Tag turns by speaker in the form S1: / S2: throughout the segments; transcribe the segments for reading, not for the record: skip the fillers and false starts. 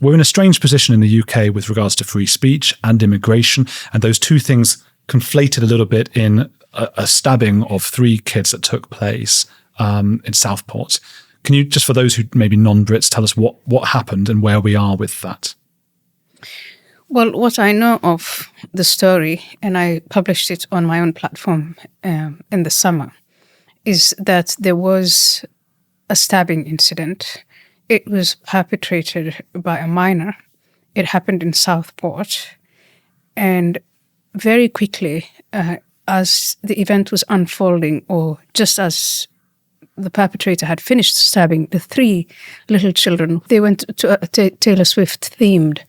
S1: we're in a strange position in the UK with regards to free speech and immigration, and those two things conflated a little bit in a stabbing of 3 kids that took place in Southport. Can you, just for those who maybe non-Brits, tell us what happened and where we are with that?
S2: Well, what I know of the story, and I published it on my own platform in the summer, is that there was a stabbing incident. It was perpetrated by a minor. It happened in Southport. And very quickly, as the event was unfolding, or just as the perpetrator had finished stabbing the 3 little children, they went to a Taylor Swift-themed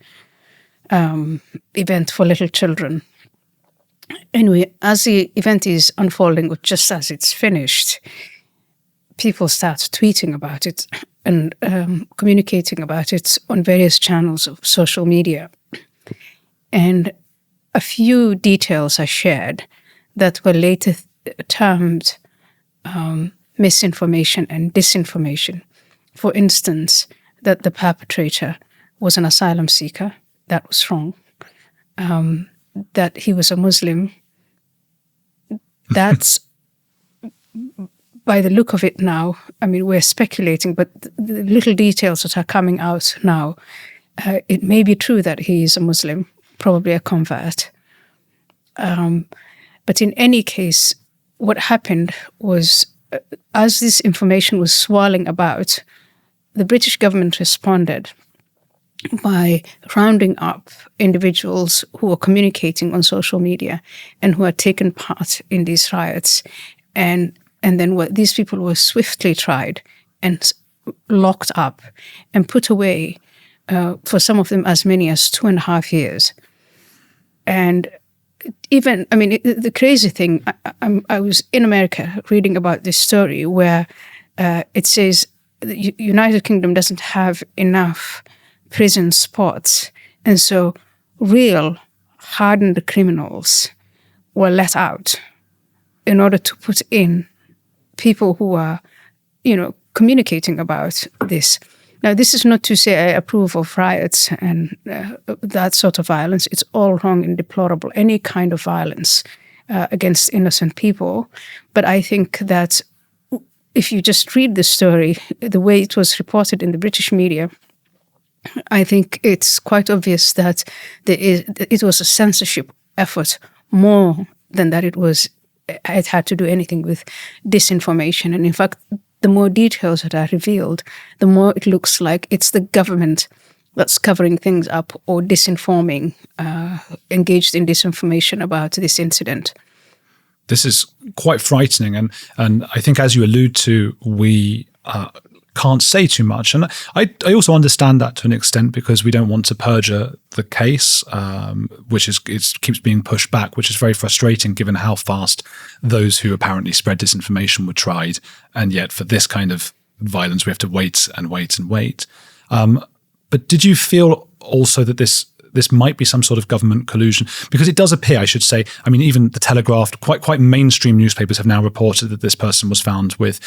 S2: event for little children. Anyway, as the event is unfolding, or just as it's finished, people start tweeting about it and communicating about it on various channels of social media. And a few details are shared that were later termed misinformation and disinformation. For instance, that the perpetrator was an asylum seeker. That was wrong. That he was a Muslim. That's, by the look of it now, I mean, we're speculating, but the little details that are coming out now, it may be true that he is a Muslim, probably a convert. But in any case, what happened was, as this information was swirling about, the British government responded by rounding up individuals who were communicating on social media and who had taken part in these riots. And then these people were swiftly tried and locked up and put away, for some of them as many as 2.5 years. And even, I mean, the crazy thing, I was in America reading about this story where it says the United Kingdom doesn't have enough prison spots. And so real hardened criminals were let out in order to put in people who are, communicating about this. Now, this is not to say I approve of riots and that sort of violence. It's all wrong and deplorable, any kind of violence against innocent people. But I think that if you just read the story, the way it was reported in the British media, I think it's quite obvious that it was a censorship effort more than that it had to do anything with disinformation. And in fact, the more details that are revealed, the more it looks like it's the government that's covering things up or disinforming, engaged in disinformation about this incident.
S1: This is quite frightening. And I think, as you allude to, we can't say too much. And I also understand that to an extent, because we don't want to perjure the case, which keeps being pushed back, which is very frustrating given how fast those who apparently spread disinformation were tried. And yet for this kind of violence, we have to wait and wait and wait. But did you feel also that this might be some sort of government collusion? Because it does appear, I should say, I mean, even the Telegraph, quite mainstream newspapers have now reported that this person was found with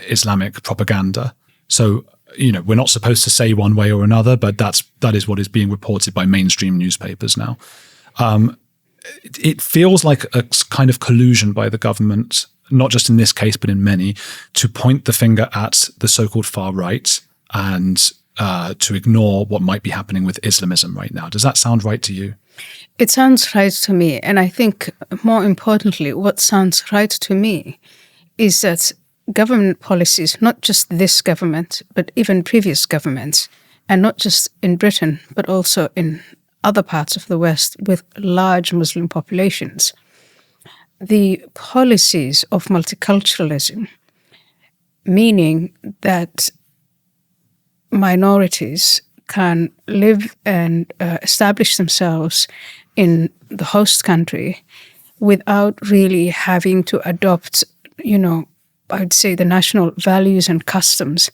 S1: Islamic propaganda. So, we're not supposed to say one way or another, but that is what is being reported by mainstream newspapers now. It feels like a kind of collusion by the government, not just in this case, but in many, to point the finger at the so-called far right and to ignore what might be happening with Islamism right now. Does that sound right to you?
S2: It sounds right to me. And I think, more importantly, what sounds right to me is that government policies, not just this government, but even previous governments, and not just in Britain, but also in other parts of the West with large Muslim populations, the policies of multiculturalism, meaning that minorities can live and establish themselves in the host country without really having to adopt, I would say, the national values and customs,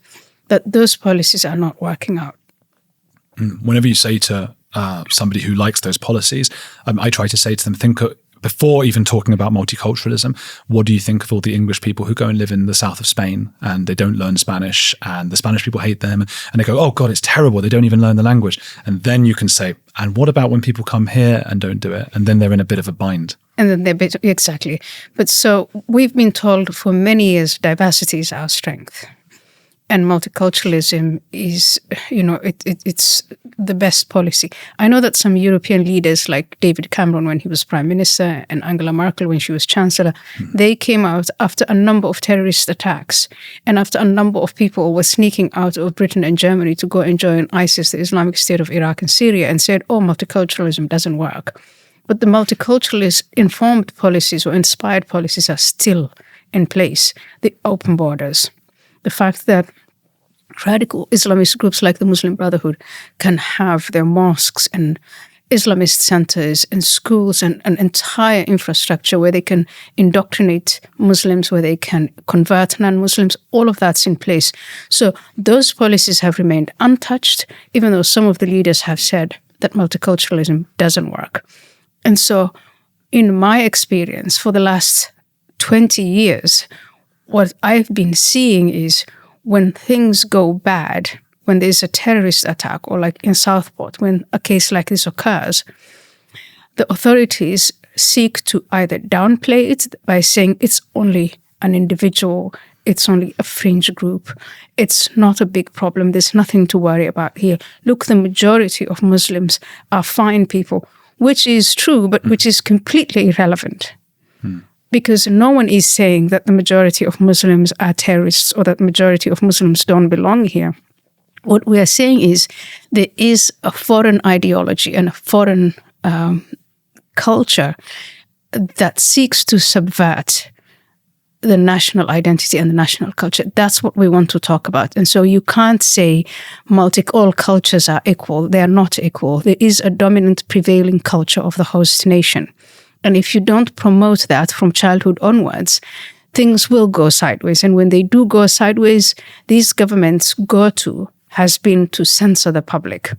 S2: that those policies are not working out.
S1: Whenever you say to somebody who likes those policies, I try to say to them, think before even talking about multiculturalism, what do you think of all the English people who go and live in the south of Spain and they don't learn Spanish and the Spanish people hate them and they go, oh God, it's terrible. They don't even learn the language. And then you can say, and what about when people come here and don't do it? And then they're in a bit of a bind.
S2: And then exactly. But so we've been told for many years, diversity is our strength. And multiculturalism is, it's the best policy. I know that some European leaders like David Cameron when he was Prime Minister and Angela Merkel when she was Chancellor, they came out after a number of terrorist attacks and after a number of people were sneaking out of Britain and Germany to go and join ISIS, the Islamic State of Iraq and Syria, and said, oh, multiculturalism doesn't work. But the multiculturalist informed policies or inspired policies are still in place. The open borders. The fact that radical Islamist groups like the Muslim Brotherhood can have their mosques and Islamist centers and schools and an entire infrastructure where they can indoctrinate Muslims, where they can convert non-Muslims, all of that's in place. So those policies have remained untouched, even though some of the leaders have said that multiculturalism doesn't work. And so in my experience for the last 20 years, what I've been seeing is when things go bad, when there's a terrorist attack, or like in Southport, when a case like this occurs, the authorities seek to either downplay it by saying it's only an individual, it's only a fringe group, it's not a big problem, there's nothing to worry about here. Look, the majority of Muslims are fine people, which is true, but which is completely irrelevant. Because no one is saying that the majority of Muslims are terrorists or that the majority of Muslims don't belong here. What we are saying is there is a foreign ideology and a foreign culture that seeks to subvert the national identity and the national culture. That's what we want to talk about. And so you can't say all cultures are equal. They are not equal. There is a dominant prevailing culture of the host nation. And if you don't promote that from childhood onwards, things will go sideways. And when they do go sideways, these governments' go-to has been to censor the public.